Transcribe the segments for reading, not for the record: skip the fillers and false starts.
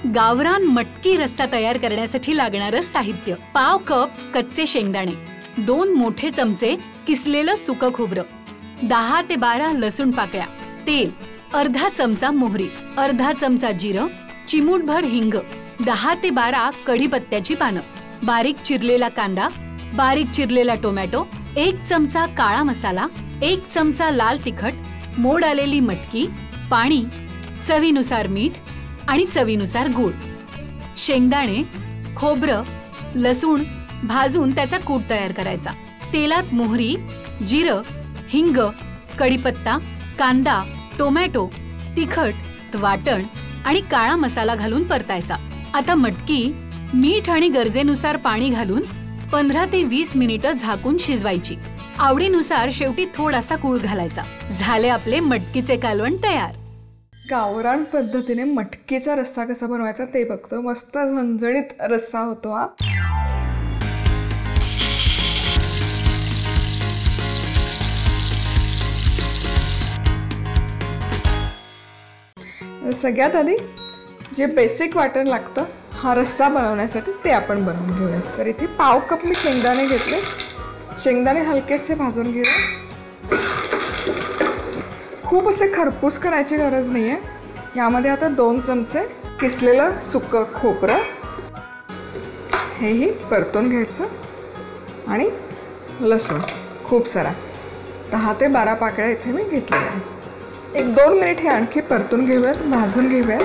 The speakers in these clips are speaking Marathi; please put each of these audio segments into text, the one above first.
गावरान मटकी रस्सा तयार करण्यासाठी लागणारं साहित्य: पाव कप कच्चे शेंगदाणे, 2 मोठे चमचे किसलेलं सुकं खोबरं, 10 ते 12 लसूण पाकळ्या, तेल, अर्धा चमचा मोहरी, अर्धा चमचा जिरं, चिमूटभर हिंग, 10 ते 12 कढीपत्त्याची पानं, बारीक चिरलेला कांदा, बारीक चिरलेला टोमॅटो, 1 चमचा काळा मसाला, 1 चमचा लाल तिखट, मोड आलेली मटकी, पाणी, चवीनुसार मीठ आणि चवीनुसार गूळ. शेंगदाणे, खोबरं, लसूण भाजून त्याचा कूट तयार करायचा. तेलात मोहरी, जिरं, हिंग, कढीपत्ता, कांदा, टोमॅटो, तिखट, वाटण आणि काळा मसाला घालून परतायचा. आता मटकी मीठ आणि गरजेनुसार पाणी घालून 15 ते 20 मिनिटं झाकून शिजवायची. आवडीनुसार शेवटी थोडासा गूळ घालायचा. झाले आपले मटकीचे कालवण तयार. गावरान पद्धतीने मटकीचा रस्सा कसा बनवायचा ते बघतो. मस्त झणझणीत रस्सा होतो हा. सगळ्यात आधी जे बेसिक वाटण लागतं हा रस्सा बनवण्यासाठी ते आपण बनवून घेऊया. तर इथे पाव कप मी शेंगदाणे घेतले. शेंगदाणे हलकेसे भाजून घेऊया. खूप असे खरपूस करायची गरज नाही आहे. यामध्ये आता 2 चमचे किसलेलं सुकं खोबरं हेही परतून घ्यायचं आणि लसूण खूप सारा 10 ते 12 पाकळ्या इथे मी घेतलेल्या आहे. 1-2 मिनिट हे आणखी परतून घेऊयात, भाजून घेऊयात.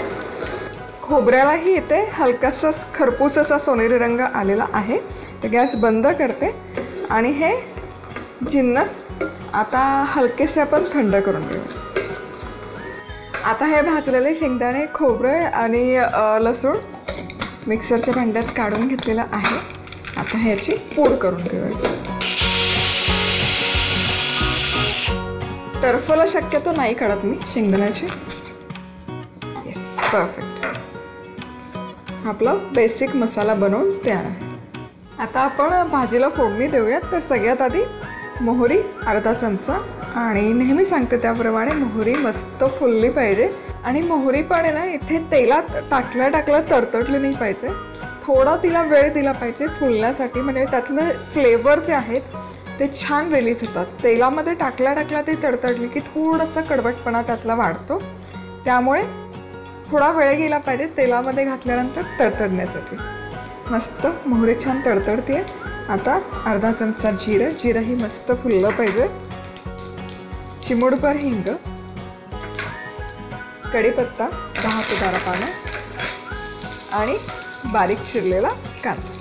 खोबऱ्यालाही इथे हलकासा खरपूस असा सोनेरी रंग आलेला आहे. तर गॅस बंद करते आणि हे जिन्नस आता हलकेसे आपण थंड करून घेऊ. आता हे भाजलेले शेंगदाणे, खोबरं आणि लसूण मिक्सरच्या भांड्यात काढून घेतलेलं आहे. आता ह्याची पूड करून घेऊया. टरफल शक्यतो नाही काढत मी शेंगदाण्याची. Yes, perfect. आपला बेसिक मसाला बनवून तयार आहे. आता आपण भाजीला फोडणी देऊयात. तर सगळ्यात आधी मोहरी अर्धा चमचा, आणि नेहमी सांगते त्याप्रमाणे मोहरी मस्त फुलली पाहिजे. आणि मोहरी पण आहे ना इथे तेलात टाकल्या तडतडली नाही पाहिजे. थोडा तिला वेळ दिला पाहिजे फुलण्यासाठी, म्हणजे त्यातले फ्लेवर जे आहेत ते छान रिलीज होतात. तेलामध्ये टाकल्या ती तडतडली की थोडासा कडवटपणा त्यातला वाढतो. त्यामुळे थोडा वेळ गेला पाहिजे तेलामध्ये घातल्यानंतर तडतडण्यासाठी. मस्त मोहरी छान तडतडते. आता अर्धा चमचा जिरंही मस्त फुललं पाहिजे. चिमूटभर हिंग, कढीपत्ता 10 ते 12 पानं आणि बारीक चिरलेला कांदा,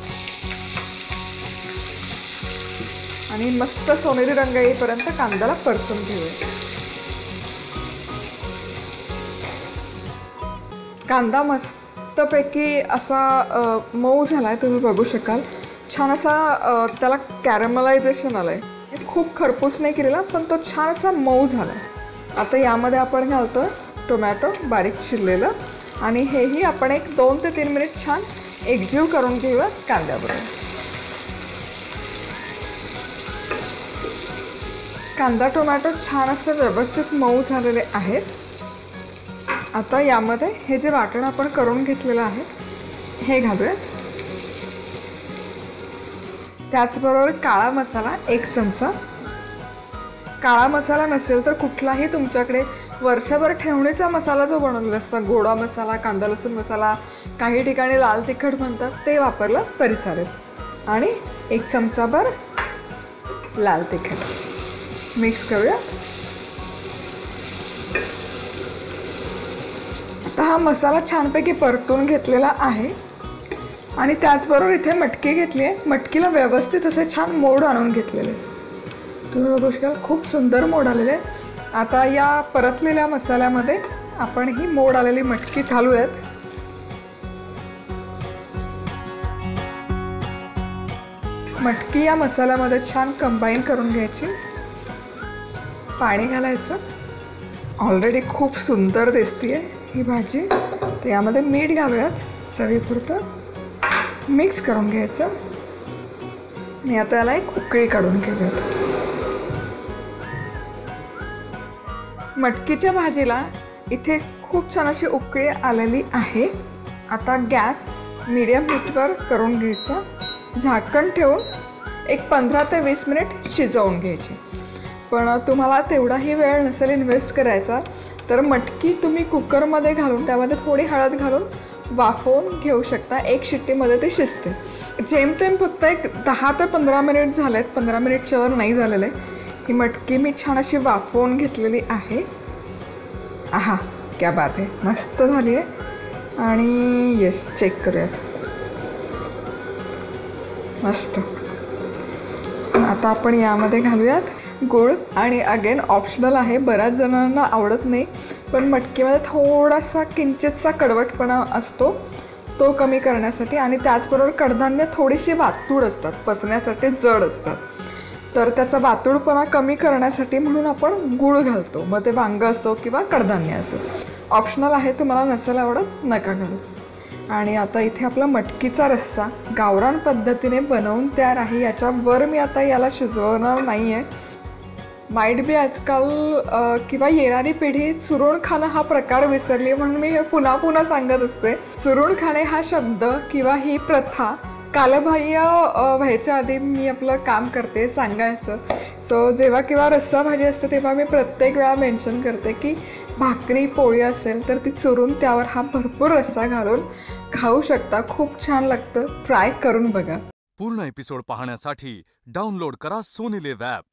आणि मस्त सोनेरी रंग येईपर्यंत कांद्याला परतून घेऊया. कांदा मस्तपैकी असा मऊ झाला आहे, तुम्ही बघू शकाल. छान असा त्याला कॅरमलायझेशन आलं आहे. खूप खरपूस नाही केलेला, पण तो छान असा मऊ झाला आहे. आता यामध्ये आपण घालतो टोमॅटो बारीक चिरलेलं, आणि हेही आपण 2 ते 3 मिनिट छान एकजीव करून घेऊया कांद्याबरोबर. कांदा टोमॅटो छान असं व्यवस्थित मऊ झालेले आहेत. आता यामध्ये हे जे वाटण आपण करून घेतलेलं आहे हे घालूया. त्याचबरोबर काळा मसाला 1 चमचा. काळा मसाला नसेल तर कुठलाही तुमच्याकडे वर्षभर ठेवणीचा मसाला जो बनवलेला असतो, गोडा मसाला, कांदा लसूण मसाला, काही ठिकाणी लाल तिखट म्हणतात, ते वापरलं तरी चालेल. आणि 1 चमचाभर लाल तिखट मिक्स करूया. आता हा मसाला छानपैकी परतून घेतलेला आहे. आणि त्याचबरोबर इथे मटकी घेतली आहे. मटकीला व्यवस्थित असे छान मोड आणून घेतलेले. तुम्ही बघू शकाल खूप सुंदर मोड आलेले. आता या परतलेल्या मसाल्यामध्ये आपण ही मोड आलेली मटकी घालूयात. मटकी या मसाल्यामध्ये छान कंबाईन करून घ्यायची. पाणी घालायचं. ऑलरेडी खूप सुंदर दिसतीये ही भाजी. तर यामध्ये मीठ घालूयात चवीपुरतं. मिक्स करून घ्यायचं. आणि आता याला एक उकळी काढून घेऊयात. मटकीच्या भाजीला इथे खूप छान अशी उकळी आलेली आहे. आता गॅस मीडियम हीटवर करून घ्यायचा, झाकण ठेवून एक 15 ते 20 मिनिट शिजवून घ्यायची. पण तुम्हाला तेवढाही वेळ नसेल इन्व्हेस्ट करायचा तर मटकी तुम्ही कुकरमध्ये घालून त्यामध्ये थोडी हळद घालून वाफवून घेऊ शकता. एक शिट्टीमध्ये ते शिजते. जेमतेम फक्त एक 10 ते 15 मिनिट झालेत, 15 मिनिटच्या वर नाही झालेलं आहे. ही मटकी मी छान अशी वाफवून घेतलेली आहे. आहा, क्या बात आहे, मस्त झाली आहे. आणि येस, चेक करूयात. मस्त. आता आपण यामध्ये घालूयात गूळ. आणि अगेन ऑप्शनल आहे, बऱ्याच जणांना आवडत नाही, पण मटकीमध्ये थोडासा किंचितसा कडवटपणा असतो, तो कमी करण्यासाठी. आणि त्याचबरोबर कडधान्य थोडीशी वातूड असतात, पचण्यासाठी जड असतात, तर त्याचा वातूडपणा कमी करण्यासाठी म्हणून आपण गूळ घालतो. मग ते वांगं असो किंवा कडधान्य असो, ऑप्शनल आहे. तुम्हाला नसेल आवडत नका घालू. आणि आता इथे आपला मटकीचा रस्सा गावरान पद्धतीने बनवून तयार आहे. याच्यावर मी आता याला शिजवणार नाही आहे. माईट बी आजकाल किंवा येणारी पिढी चुरून खाणं हा प्रकार विसरली, म्हणून मी हे पुन्हा पुन्हा सांगत असते. चुरून खाणे हा शब्द किंवा ही प्रथा कालबाह्य व्हायच्या आधी मी आपलं काम करते सांगायचं. सो जेव्हा किंवा रस्सा भाजी असते तेव्हा मी प्रत्येक वेळा मेन्शन करते की भाकरी पोळी असेल तर ती चुरून त्यावर हा भरपूर रस्सा घालून खाऊ शकता. खूप छान लागतं, ट्राय करून बघा. पूर्ण एपिसोड पाहण्यासाठी डाउनलोड करा सोनी लिव्ह ॲप.